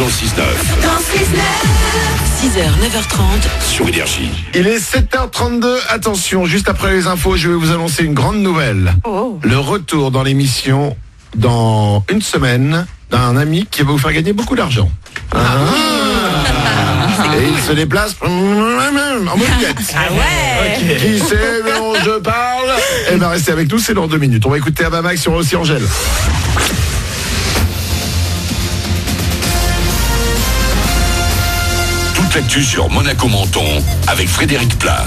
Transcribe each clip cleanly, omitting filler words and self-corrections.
dans le 6-9. 6h, 9h30 sur Énergie. Il est 7h32, attention, juste après les infos, je vais vous annoncer une grande nouvelle. Le retour dans l'émission, dans une semaine, d'un ami qui va vous faire gagner beaucoup d'argent. Et il se déplace en mobilette. Ah ouais. Qui sait dont je parle? Eh bien, restez avec nous, c'est dans 2 minutes. On va écouter Abamax sur Aussi Angèle. Toute l'actu sur Monaco-Menton avec Frédéric Plat.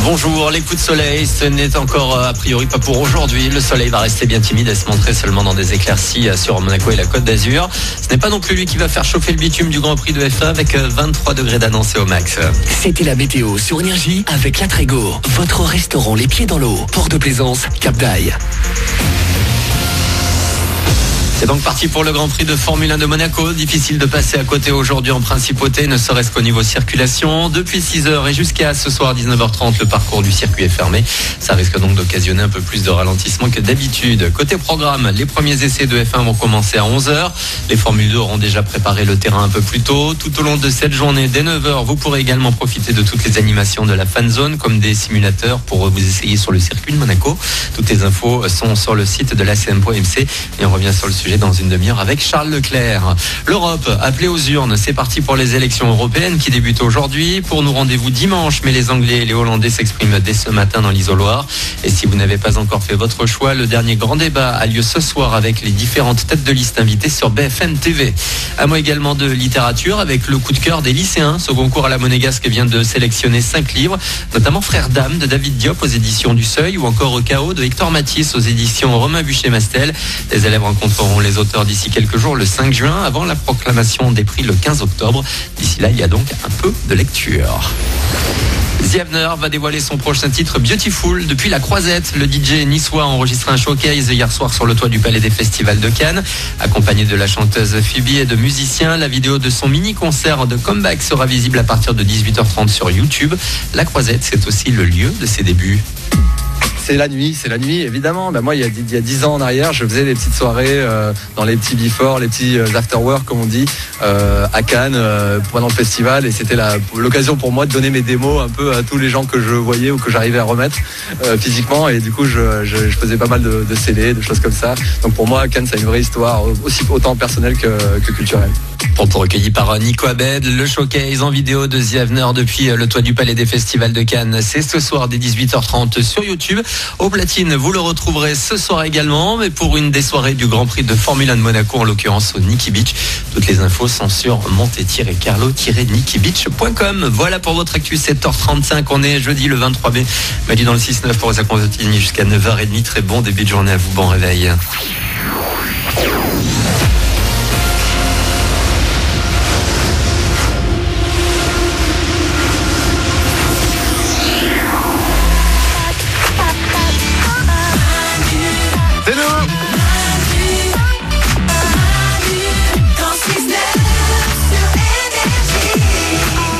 Bonjour, les coups de soleil, ce n'est encore a priori pas pour aujourd'hui. Le soleil va rester bien timide et se montrer seulement dans des éclaircies sur Monaco et la Côte d'Azur. Ce n'est pas non plus lui qui va faire chauffer le bitume du Grand Prix de F1 avec 23 degrés d'annoncé au max. C'était la météo sur Énergie avec Latrego, votre restaurant les pieds dans l'eau. Port de Plaisance, Cap d'Aille. C'est donc parti pour le Grand Prix de Formule 1 de Monaco. Difficile de passer à côté aujourd'hui en principauté, ne serait-ce qu'au niveau circulation. Depuis 6h et jusqu'à ce soir 19h30, le parcours du circuit est fermé. Ça risque donc d'occasionner un peu plus de ralentissement que d'habitude. Côté programme, les premiers essais de F1 vont commencer à 11h. Les Formule 2 auront déjà préparé le terrain un peu plus tôt. Tout au long de cette journée, dès 9h, vous pourrez également profiter de toutes les animations de la fan zone, comme des simulateurs pour vous essayer sur le circuit de Monaco. Toutes les infos sont sur le site de l'ACM.mc et on revient sur le sujet dans une demi-heure avec Charles Leclerc. L'Europe appelée aux urnes, c'est parti pour les élections européennes qui débutent aujourd'hui. Pour nous, rendez-vous dimanche, mais les Anglais et les Hollandais s'expriment dès ce matin dans l'isoloir. Et si vous n'avez pas encore fait votre choix, le dernier grand débat a lieu ce soir avec les différentes têtes de liste invitées sur BFM TV. Un mot également de littérature avec le coup de cœur des lycéens. Ce concours à la Monégasque vient de sélectionner 5 livres, notamment Frères d'âme de David Diop aux éditions du Seuil ou encore Chaos de Hector Matisse aux éditions Romain Buchet-Mastel. Les élèves rencontreront les auteurs d'ici quelques jours, le 5 juin, avant la proclamation des prix le 15 octobre. D'ici là, il y a donc un peu de lecture. The Avener va dévoiler son prochain titre Beautiful depuis la Croisette. Le DJ niçois a enregistré un showcase hier soir sur le toit du Palais des Festivals de Cannes. Accompagné de la chanteuse Phoebe et de musiciens, la vidéo de son mini-concert de comeback sera visible à partir de 18h30 sur YouTube. La Croisette, c'est aussi le lieu de ses débuts. C'est la nuit évidemment. Moi il y a 10 ans en arrière, je faisais des petites soirées dans les petits before, les petits after-work comme on dit, à Cannes pendant le festival, et c'était l'occasion pour moi de donner mes démos un peu à tous les gens que je voyais ou que j'arrivais à remettre physiquement, et du coup je faisais pas mal de CD, de choses comme ça. Donc pour moi Cannes, c'est une vraie histoire, aussi autant personnelle que culturelle. Propos recueillis par Nico Abed, le showcase en vidéo de The Avener depuis le toit du Palais des Festivals de Cannes, c'est ce soir dès 18h30 sur YouTube. Au platine, vous le retrouverez ce soir également, mais pour une des soirées du Grand Prix de Formule 1 de Monaco, en l'occurrence au Nikki Beach. Toutes les infos sont sur monte-carlo-nikkibeach.com. Voilà pour votre actu, 7h35, on est jeudi le 23 mai. Manu dans le 6-9 pour vous accompagner jusqu'à 9h30. Très bon début de journée à vous, bon réveil.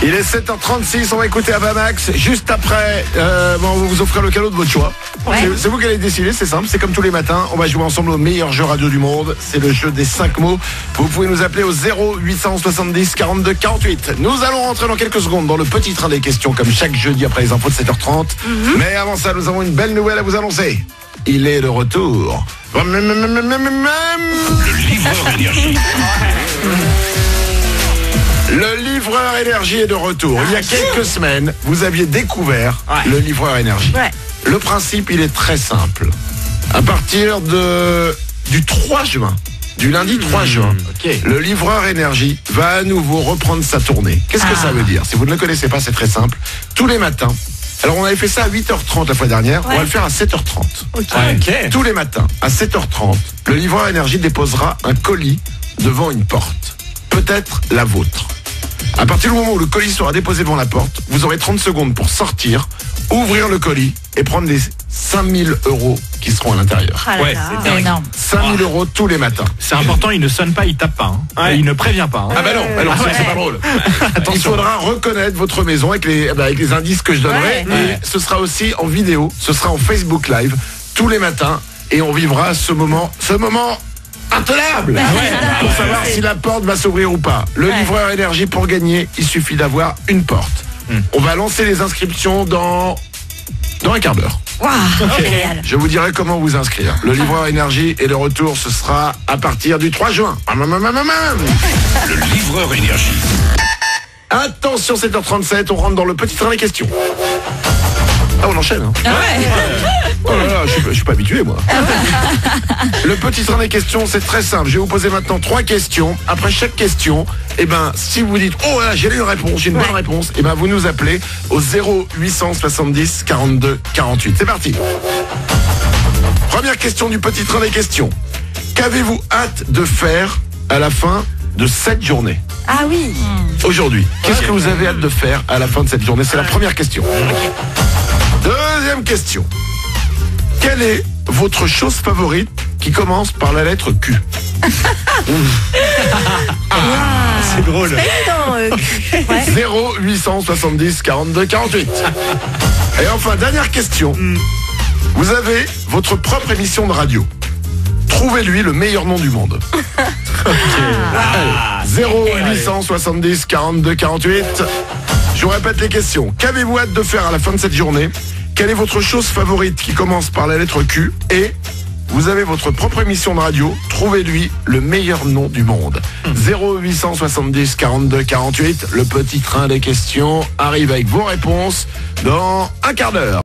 Il est 7h36, on va écouter Abamax. Juste après, on va vous offrir le cadeau de votre choix. Ouais. C'est vous qui allez décider, c'est simple, c'est comme tous les matins. On va jouer ensemble au meilleur jeu radio du monde. C'est le jeu des 5 mots. Vous pouvez nous appeler au 0870 42 48. Nous allons rentrer dans quelques secondes dans le petit train des questions, comme chaque jeudi après les infos de 7h30. Mais avant ça, nous avons une belle nouvelle à vous annoncer. Il est de retour. Le livreur Énergie. Le livreur énergie est de retour. Il y a quelques semaines, vous aviez découvert le livreur énergie. Ouais. Le principe, il est très simple. À partir du 3 juin, du lundi 3 juin, le livreur énergie va à nouveau reprendre sa tournée. Qu'est-ce que ça veut dire? Si vous ne le connaissez pas, c'est très simple. Tous les matins. Alors, on avait fait ça à 8h30 la fois dernière. On va le faire à 7h30. Tous les matins, à 7h30, le livreur énergie déposera un colis devant une porte. Peut-être la vôtre. À partir du moment où le colis sera déposé devant la porte, vous aurez 30 secondes pour sortir, ouvrir le colis et prendre les 5000 € qui seront à l'intérieur. Ouais, c'est énorme. 5000 € tous les matins. C'est important, il ne sonne pas, il tape pas. Et il ne prévient pas. Ah bah non, c'est pas drôle. Il faudra reconnaître votre maison avec les indices que je donnerai. Et ce sera aussi en vidéo, ce sera en Facebook Live tous les matins. Et on vivra ce moment martelable pour savoir si la porte va s'ouvrir ou pas. Le livreur énergie, pour gagner, il suffit d'avoir une porte. On va lancer les inscriptions dans un quart d'heure. Waouh, génial. Je vous dirai comment vous inscrire. Le livreur énergie et le retour, ce sera à partir du 3 juin. Le livreur énergie. Attention, 7h37, on rentre dans le petit train des questions. Ah, on enchaîne, hein. Oh là là, je suis pas habitué, moi. Le petit train des questions, c'est très simple. Je vais vous poser maintenant 3 questions. Après chaque question, si vous dites, oh là, j'ai une réponse, j'ai une bonne réponse, vous nous appelez au 0870 42 48. C'est parti. Première question du petit train des questions. Qu'avez-vous hâte de faire à la fin de cette journée? Ah oui. Aujourd'hui, qu'est-ce que vous avez hâte de faire à la fin de cette journée? C'est la première question. Deuxième question. Quelle est votre chose favorite qui commence par la lettre Q? C'est drôle. 0870 42 48. Et enfin, dernière question. Vous avez votre propre émission de radio. Trouvez-lui le meilleur nom du monde. 0870 42 48. Je vous répète les questions. Qu'avez-vous hâte de faire à la fin de cette journée? Quelle est votre chose favorite qui commence par la lettre Q? Et vous avez votre propre émission de radio. Trouvez-lui le meilleur nom du monde. 0870 42 48. Le petit train des questions arrive avec vos réponses dans un quart d'heure.